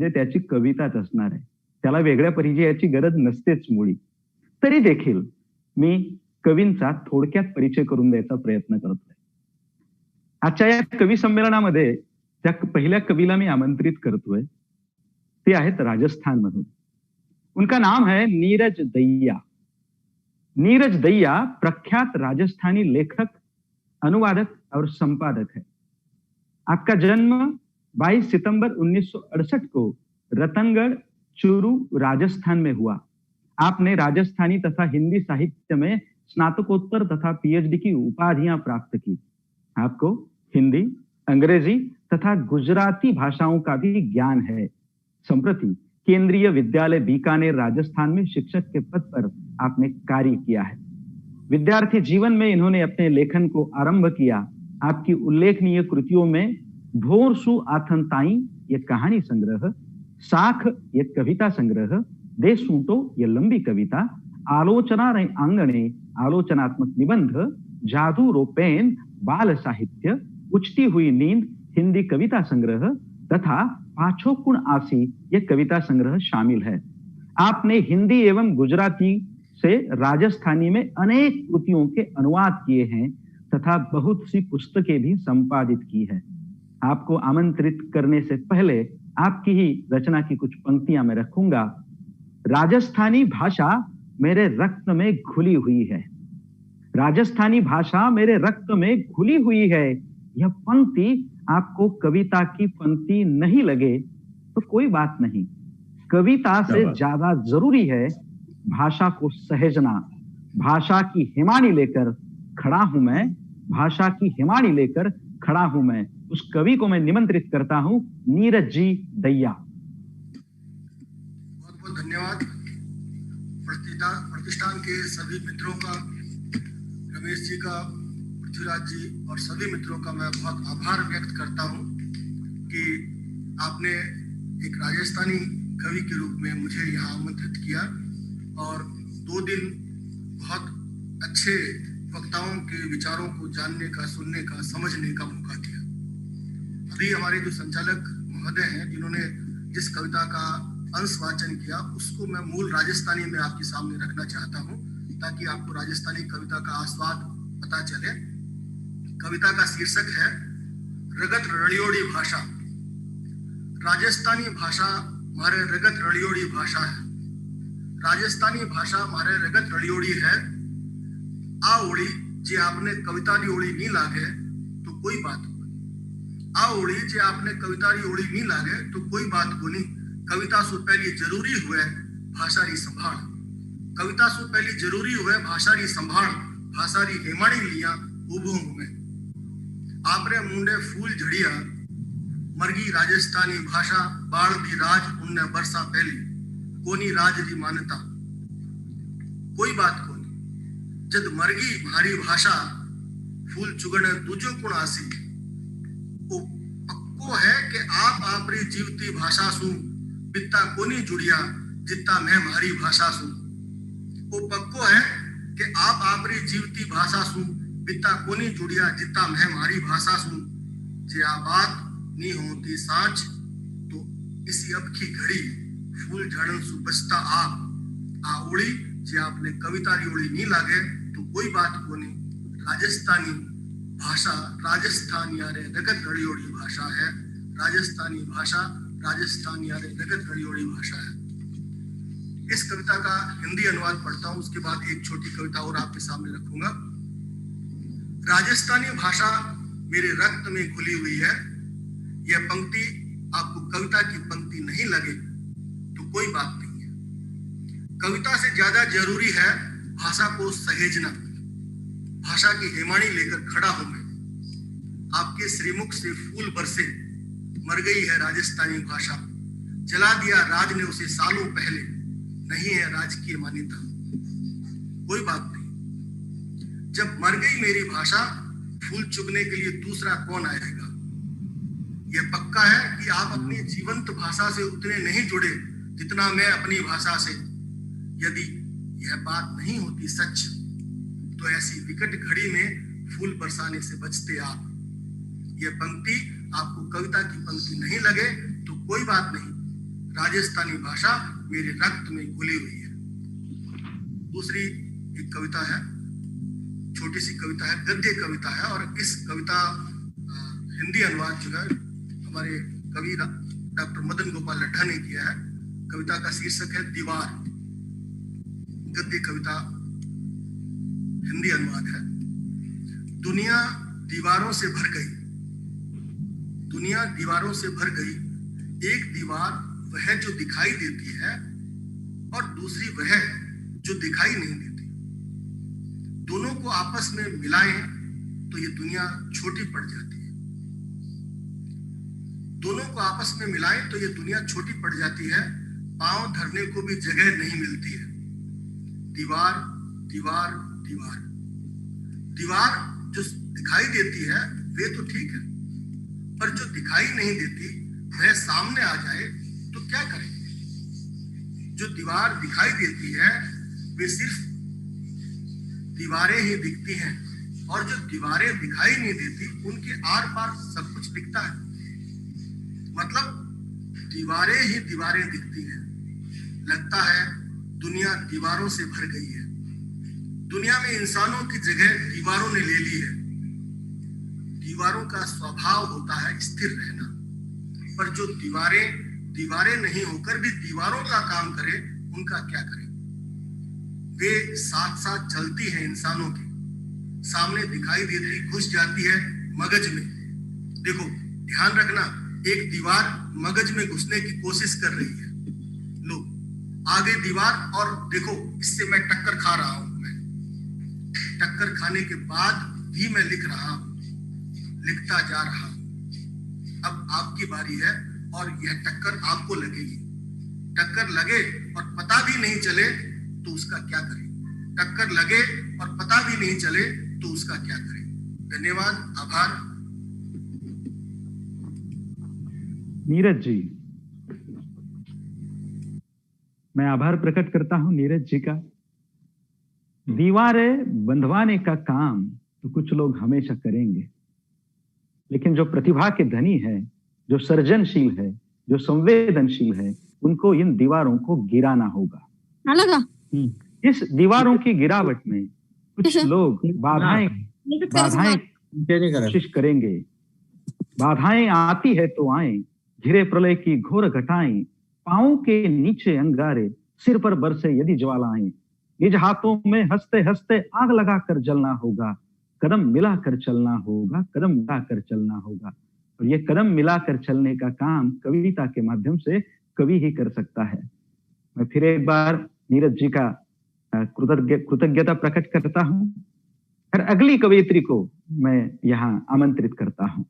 म्हणजे त्याची कविताच असणार आहे. त्याला वेगळ्या परिचयाची गरज नसतेच मुळी. तरी देखील मी कवींचा थोडक्यात परिचय करून द्यायचा प्रयत्न करतोय. आजच्या या कवी संमेलनामध्ये त्या पहिल्या कवीला मी आमंत्रित करतोय. ते आहेत राजस्थान मधून. उनका नाम है नीरज दैया. नीरज दैया प्रख्यात राजस्थानी लेखक, अनुवादक और संपादक है. आपका जन्म 22 सितंबर 1968 को रतनगढ़, चूरू, राजस्थान में हुआ. आपने राजस्थानी तथा हिंदी साहित्य में स्नातकोत्तर तथा पीएचडी की उपाधियां प्राप्त की. आपको हिंदी, अंग्रेजी तथा गुजराती भाषाओं का भी ज्ञान है. संप्रति केंद्रीय विद्यालय बीकानेर, राजस्थान में शिक्षक के पद पर आपने कार्य किया है. विद्यार्थी जीवन में इन्होंने अपने लेखन को आरंभ किया. आपकी उल्लेखनीय कृतियों में भोरसु आथनताई ये कहानी संग्रह, साख ये कविता संग्रह, दे सूटो ये लंबी कविता, आलोचना रे आंगणे आलोचनात्मक निबंध, जादू रोपेन बाल साहित्य, उचटी हुई नींद हिंदी कविता संग्रह तथा पाछो कुण आसी ये कविता संग्रह शामिल है. आपने हिंदी एवं गुजराती से राजस्थानी में अनेक कृतियों के अनुवाद किए हैं तथा बहुत सी पुस्तकें भी संपादित की है. आपको आमंत्रित करने से पहले आपकी ही रचना की कुछ पंक्तियां मैं रखूंगा. राजस्थानी भाषा मेरे रक्त में घुली हुई है. राजस्थानी भाषा मेरे रक्त में घुली हुई है. यह पंक्ति आपको कविता की पंक्ति नहीं लगे तो कोई बात नहीं. कविता से ज्यादा जरूरी है भाषा को सहेजना. भाषा की हिमानी लेकर खड़ा हूं मैं. भाषा की हिमानी लेकर खड़ा हूं मैं. उस कवि को मैं निमंत्रित करता हूं, नीरज जी दैया. बहुत बहुत धन्यवाद. प्रतिष्ठान के सभी मित्रों का, रमेश जी का, पृथ्वीराज जी और सभी मित्रों का मैं बहुत आभार व्यक्त करता हूं कि आपने एक राजस्थानी कवि के रूप में मुझे यहाँ आमंत्रित किया और 2 दिन बहुत अच्छे वक्ताओं के विचारों को जानने का, सुनने का, समझने का मौका दिया. अभी हमारे जो संचालक महोदय हैं, जिन्होंने जिस कविता का अंश वाचन किया, उसको मैं मूल राजस्थानी में आपके सामने रखना चाहता हूं ताकि आपको राजस्थानी कविता का आस्वाद पता चले. कविता का शीर्षक है रगत रड़ियोड़ी भाषा. राजस्थानी भाषा मारे रगत रड़ियोड़ी भाषा है. राजस्थानी भाषा मारे रगत रड़ियोड़ी है. आ ओळी जे आपने कवितारी ओळी नहीं लागे तो कोई बात कोनी. आ ओळी जे आपने कवितारी ओळी नहीं लागे तो कोई बात कोनी. कविता सु पहली जरूरी हुए भाषारी संभाल. कविता सु पहली जरूरी हुए भाषारी संभाल. भाषारी हेमाणी लिया उभो हुए. आपरे मुंडे फूल झड़िया मरगी राजस्थानी भाषा बाल दी राज उनने बरसा पहली. कोनी राज री मान्यता कोई बात कोनी. जद मरगी भारी भाषा फूल चुगने दूजो कुण आसी. वो पक्को है कि आप आपरी जीवती भाषा सु बित्ता कोनी जुड़िया जित्ता मैं मारी भाषा सु. वो पक्को है कि आप आपरी जीवती भाषा सु बित्ता कोनी जुड़िया जित्ता मैं मारी भाषा सु. जे आ बात नहीं होती साच तो इसी अब की घड़ी फूल झड़न सु बचता आप. आ ओड़ी जे आपने कवितारी ओड़ी नहीं लागे तो कोई बात कोनी. राजस्थानी भाषा राजस्थान यारे रगत रड़ियोड़ी भाषा है. राजस्थानी भाषा राजस्थान यारे रगत रड़ियोड़ी भाषा है. इस कविता का हिंदी अनुवाद पढ़ता हूं, उसके बाद एक छोटी कविता और आपके सामने रखूंगा. राजस्थानी भाषा मेरे रक्त में घुली हुई है. यह पंक्ति आपको कविता की पंक्ति नहीं लगे तो कोई बात नहीं है. कविता से ज्यादा जरूरी है भाषा को सहेजना. भाषा की हेमाणी लेकर खड़ा हूं मैं. आपके श्रीमुख से फूल बरसे मर गई है राजस्थानी भाषा. जला दिया राज ने उसे सालों पहले. नहीं है राजकीय मान्यता कोई बात नहीं. जब मर गई मेरी भाषा फूल चुगने के लिए दूसरा कौन आएगा. यह पक्का है कि आप अपनी जीवंत भाषा से उतने नहीं जुड़े जितना मैं अपनी भाषा से. यदि यह बात नहीं होती सच तो ऐसी विकट घड़ी में फूल बरसाने से बचते आप. यह पंक्ति आपको कविता की पंक्ति नहीं लगे तो कोई बात नहीं. राजस्थानी भाषा मेरे रक्त में घुली हुई है। दूसरी एक कविता है, छोटी सी कविता है, गद्य कविता है, और इस कविता हिंदी अनुवाद जो है हमारे कवि डॉक्टर मदन गोपाल लड्ढा ने किया है। कविता का शीर्षक है दीवार। गद्य कविता हिंदी अनुवाद है। दुनिया दीवारों से भर गई, दुनिया दीवारों से भर गई। एक दीवार वह जो दिखाई देती है और दूसरी वह जो दिखाई नहीं देती। दोनों को आपस में मिलाएं तो ये दुनिया छोटी पड़ जाती है। दोनों को आपस में मिलाएं तो ये दुनिया छोटी पड़ जाती है। पांव धरने को भी जगह नहीं मिलती है। दीवार दीवार दीवार। दीवार जो दिखाई देती है वे तो ठीक है, पर जो दिखाई नहीं देती वह सामने आ जाए तो क्या करें। जो दीवार दिखाई देती है वे सिर्फ दीवारें ही दिखती हैं, और जो दीवारें दिखाई नहीं देती उनके आर पार सब कुछ दिखता है। मतलब दीवारें ही दीवारें दिखती हैं। लगता है दुनिया दीवारों से भर गई है। दुनिया में इंसानों की जगह दीवारों ने ले ली है। दीवारों का स्वभाव होता है स्थिर रहना, पर जो दीवारें नहीं होकर भी दीवारों का काम करे उनका क्या करें। वे साथ साथ चलती है इंसानों के सामने, दिखाई देती, घुस जाती है मगज में। देखो ध्यान रखना, एक दीवार मगज में घुसने की कोशिश कर रही है। लो आगे दीवार, और देखो इससे मैं टक्कर खा रहा हूं। मैं टक्कर खाने के बाद भी मैं लिख रहा हूं, लिखता जा रहा हूं। अब आपकी बारी है और यह टक्कर आपको लगेगी। टक्कर लगे और पता भी नहीं चले तो उसका क्या करें। टक्कर लगे और पता भी नहीं चले तो उसका क्या करें। धन्यवाद, आभार। नीरज जी, मैं आभार प्रकट करता हूं नीरज जी का। दीवारें बंधवाने का काम तो कुछ लोग हमेशा करेंगे, लेकिन जो प्रतिभा के धनी है, जो सर्जनशील है, जो संवेदनशील है, उनको इन दीवारों को गिराना होगा। इस दीवारों की गिरावट में कुछ लोग बाधाएं कोशिश करेंगे। बाधाएं आती है तो आए, घिरे प्रलय की घोर घटाएं। पांव के नीचे अंगारे, सिर पर बरसे यदि ज्वालाएं। निज हाथों में हंसते हंसते आग लगाकर जलना होगा। कदम मिलाकर चलना होगा, कदम मिलाकर चलना होगा। और ये कदम मिलाकर चलने का काम कविता के माध्यम से कवि ही कर सकता है। मैं फिर एक बार नीरज जी का कृतज्ञता प्रकट करता हूं और अगली कवयित्री को मैं यहाँ आमंत्रित करता हूं।